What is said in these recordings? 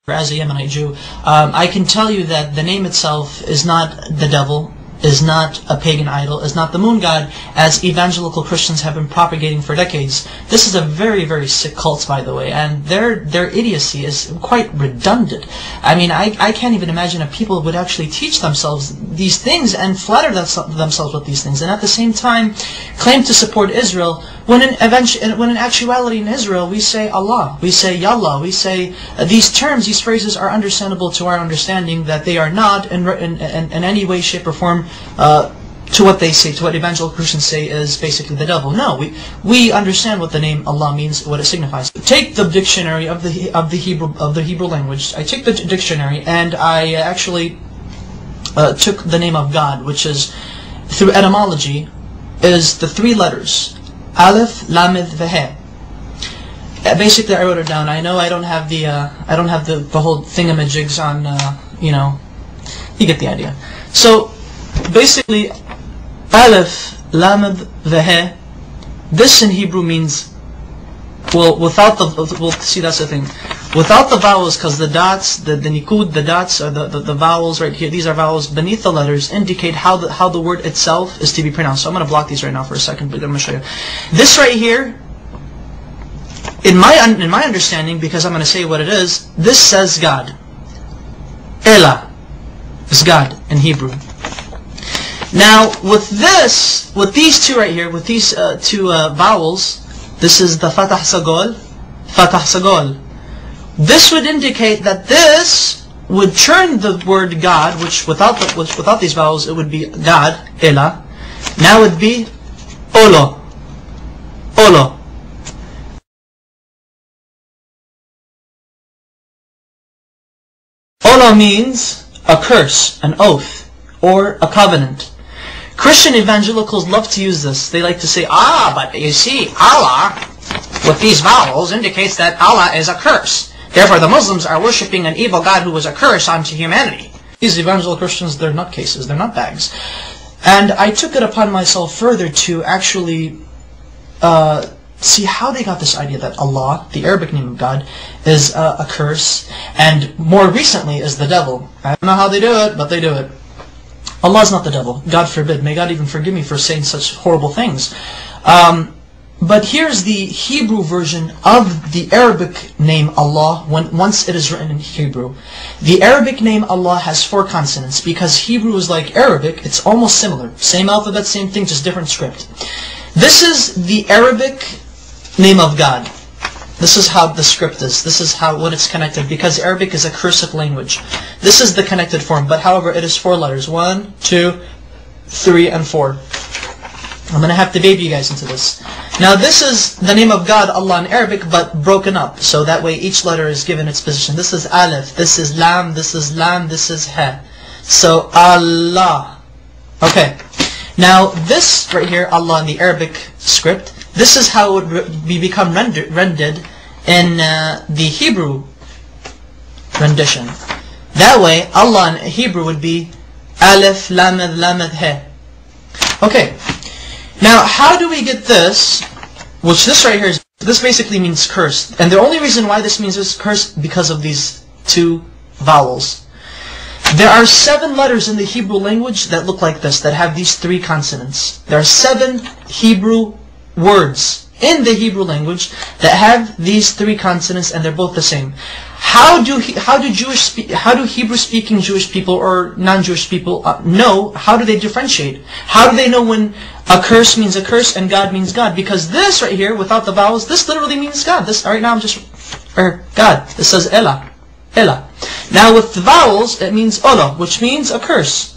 as a Yemenite Jew, I can tell you that the name itself is not the devil, is not a pagan idol, is not the moon god, as evangelical Christians have been propagating for decades. This is a very, very sick cult, by the way, and their idiocy is quite redundant. I mean, I can't even imagine if people would actually teach themselves these things and flatter themselves with these things, and at the same time claim to support Israel, when in actuality in Israel we say Allah, we say Yallah, we say these terms, these phrases are understandable to our understanding, that they are not in any way, shape or form to what they say, to what evangelical Christians say is basically the devil. No, we understand what the name Allah means, what it signifies. Take the dictionary of the Hebrew language. I take the dictionary and I actually took the name of God, which is, through etymology, is the three letters Aleph, Lamed, Veh. Basically, I wrote it down. I know I don't have the whole thingamajigs on, you know, you get the idea. So basically, Aleph, Lamed, Veh. This in Hebrew means, well, without the, we'll see, that's the thing. Without the vowels, because the dots, the nikud, the dots, or the vowels right here, these are vowels beneath the letters, indicate how the word itself is to be pronounced. So I'm going to block these right now for a second, but I'm going to show you. This right here, in my understanding, because I'm going to say what it is, this says God. Elah is God in Hebrew. Now, with these two right here, with these two vowels, this is the Fatah Sagol, Fatah Sagol. This would indicate that this would turn the word God, which without these vowels it would be God, Elah. Now it would be Olo, Olo. Olo means a curse, an oath, or a covenant. Christian evangelicals love to use this. They like to say, but you see, Allah, with these vowels, indicates that Allah is a curse. Therefore, the Muslims are worshipping an evil God who was a curse onto humanity. These evangelical Christians, they're nutcases, they're nutbags. And I took it upon myself further to actually see how they got this idea that Allah, the Arabic name of God, is a curse, and more recently is the devil. I don't know how they do it, but they do it. Allah is not the devil. God forbid. May God even forgive me for saying such horrible things. But here's the Hebrew version of the Arabic name Allah once it is written in Hebrew. The Arabic name Allah has 4 consonants because Hebrew is like Arabic. It's almost similar. Same alphabet, same thing, just different script. This is the Arabic name of God. This is how the script is. This is what it's connected, because Arabic is a cursive language. This is the connected form, but however it is 4 letters. 1, 2, 3, and 4. I'm going to have to baby you guys into this. Now this is the name of God, Allah, in Arabic, but broken up. So that way each letter is given its position. This is Aleph, this is Lam, this is Lam, this is He. So Allah. Okay. Now this right here, Allah in the Arabic script, this is how it would become rendered in the Hebrew rendition. That way, Allah in Hebrew would be Aleph, Lamed, Lamed, He. Okay. Now, how do we get this? Which this right here is, this basically means curse. And the only reason why this means is curse because of these 2 vowels. There are 7 letters in the Hebrew language that look like this, that have these 3 consonants. There are 7 Hebrew words in the Hebrew language that have these 3 consonants, and they're both the same. How do Hebrew-speaking Jewish people or non-Jewish people know? How do they differentiate? How do they know when a curse means a curse and God means God? Because this right here, without the vowels, this literally means God. This right now I'm just God. This says Elah, Elah. Now with the vowels, it means Ola, which means a curse.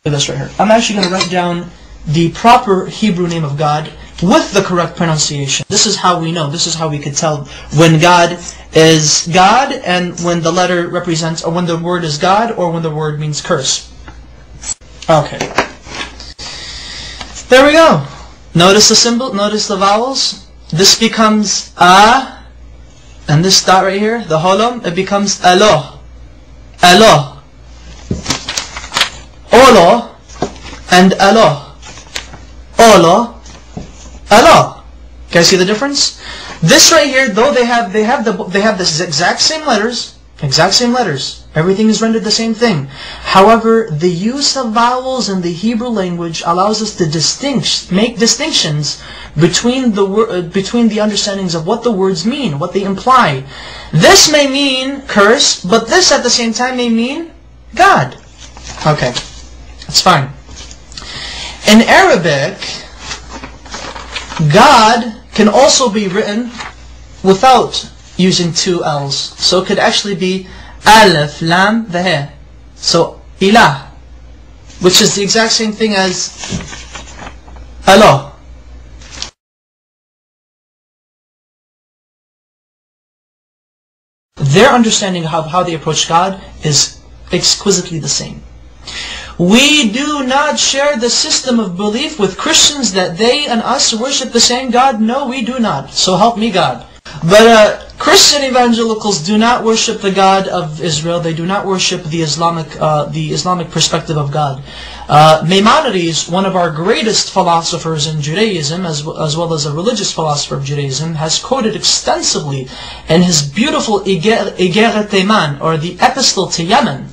Look at this right here. I'm actually going to write down the proper Hebrew name of God with the correct pronunciation. This is how we know. This is how we could tell when God is God and when the letter represents, or when the word is God, or when the word means curse. Okay. There we go. Notice the symbol, notice the vowels. This becomes A, and this dot right here, the holom, it becomes Alo. Alo. Olo and Alo. Olo, Alo. Can you see the difference? This right here, though they have the exact same letters, Exact same letters. Everything is rendered the same thing. However, the use of vowels in the Hebrew language allows us to make distinctions between the understandings of what the words mean, what they imply. This may mean curse, but this at the same time may mean God. Okay, that's fine. In Arabic, God can also be written without using two L's. So it could actually be Alif, Lam, the He. So, Ilah, which is the exact same thing as Allah. Their understanding of how they approach God is exquisitely the same. We do not share the system of belief with Christians that they and us worship the same God. No, we do not. So help me God. But Christian evangelicals do not worship the God of Israel. They do not worship the Islamic perspective of God. Maimonides, one of our greatest philosophers in Judaism, as well as a religious philosopher of Judaism, has quoted extensively in his beautiful Tayman, or the Epistle to Yemen,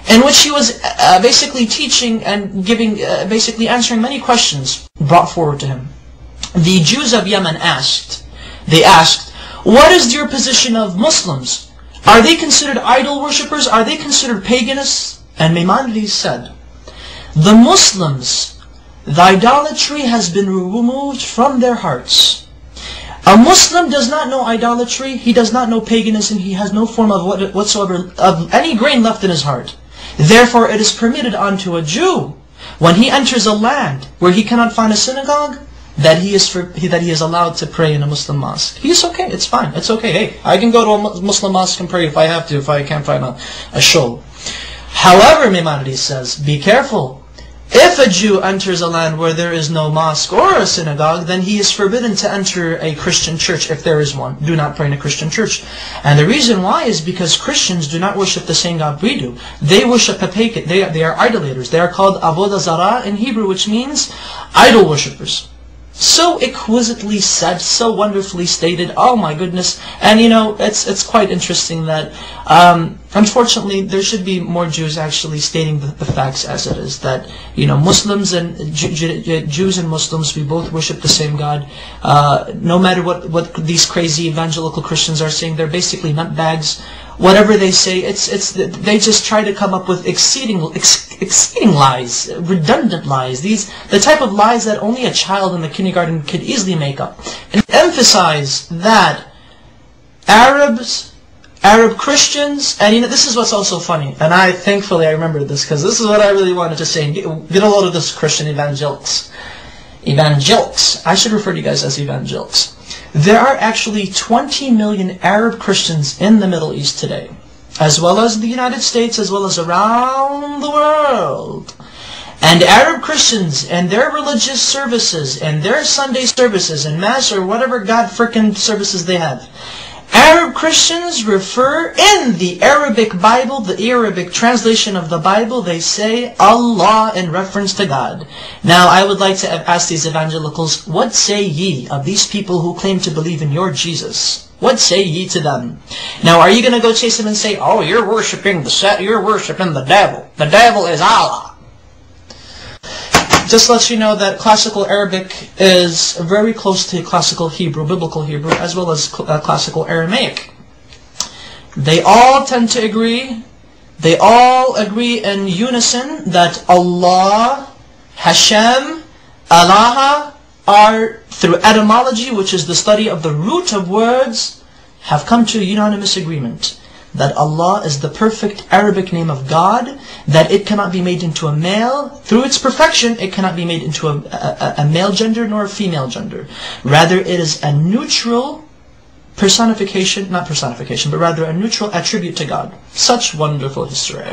in which he was basically teaching and giving, basically answering many questions brought forward to him. The Jews of Yemen asked, what is your position of Muslims? Are they considered idol worshippers? Are they considered paganists? And Maimonides said, the Muslims, the idolatry has been removed from their hearts. A Muslim does not know idolatry, he does not know paganism, he has no form of whatsoever of any grain left in his heart. Therefore it is permitted unto a Jew, when he enters a land where he cannot find a synagogue, that he is allowed to pray in a Muslim mosque. He's okay, it's fine, it's okay. Hey, I can go to a Muslim mosque and pray if I have to, if I can't find a shul. However, Maimonides says, be careful. If a Jew enters a land where there is no mosque or a synagogue, then he is forbidden to enter a Christian church if there is one. Do not pray in a Christian church. And the reason why is because Christians do not worship the same God we do. They worship a pagan. They are idolaters. They are called avodah zarah in Hebrew, which means idol worshippers. So exquisitely said, so wonderfully stated. Oh my goodness! And you know, it's quite interesting that unfortunately there should be more Jews actually stating the facts as it is. That you know, Muslims and Jews and Muslims, we both worship the same God. No matter what these crazy evangelical Christians are saying, they're basically nutbags. Whatever they say, they just try to come up with exceeding lies, redundant lies. The type of lies that only a child in the kindergarten could easily make up. And emphasize that Arab Christians, and you know, this is what's also funny, and thankfully I remember this, because this is what I really wanted to say, and get a load of this, Christian evangelics. I should refer to you guys as evangelics. There are actually 20 million Arab Christians in the Middle East today, as well as the United States, as well as around the world. And Arab Christians and their religious services and their Sunday services and Mass or whatever God frickin' services they have, Arab Christians refer in the Arabic Bible, the Arabic translation of the Bible, they say Allah in reference to God. Now I would like to ask these evangelicals, what say ye of these people who claim to believe in your Jesus? What say ye to them? Now are you going to go chase them and say, oh, you're worshiping the devil. The devil is Allah. Just to let you know that classical Arabic is very close to classical Hebrew, biblical Hebrew, as well as classical Aramaic. They all tend to agree, they all agree in unison that Allah, Hashem, Allah are, through etymology, which is the study of the root of words, have come to a unanimous agreement that Allah is the perfect Arabic name of God, that it cannot be made into a male. Through its perfection, it cannot be made into a male gender nor a female gender. Rather, it is a neutral personification, not personification, but rather a neutral attribute to God. Such wonderful history.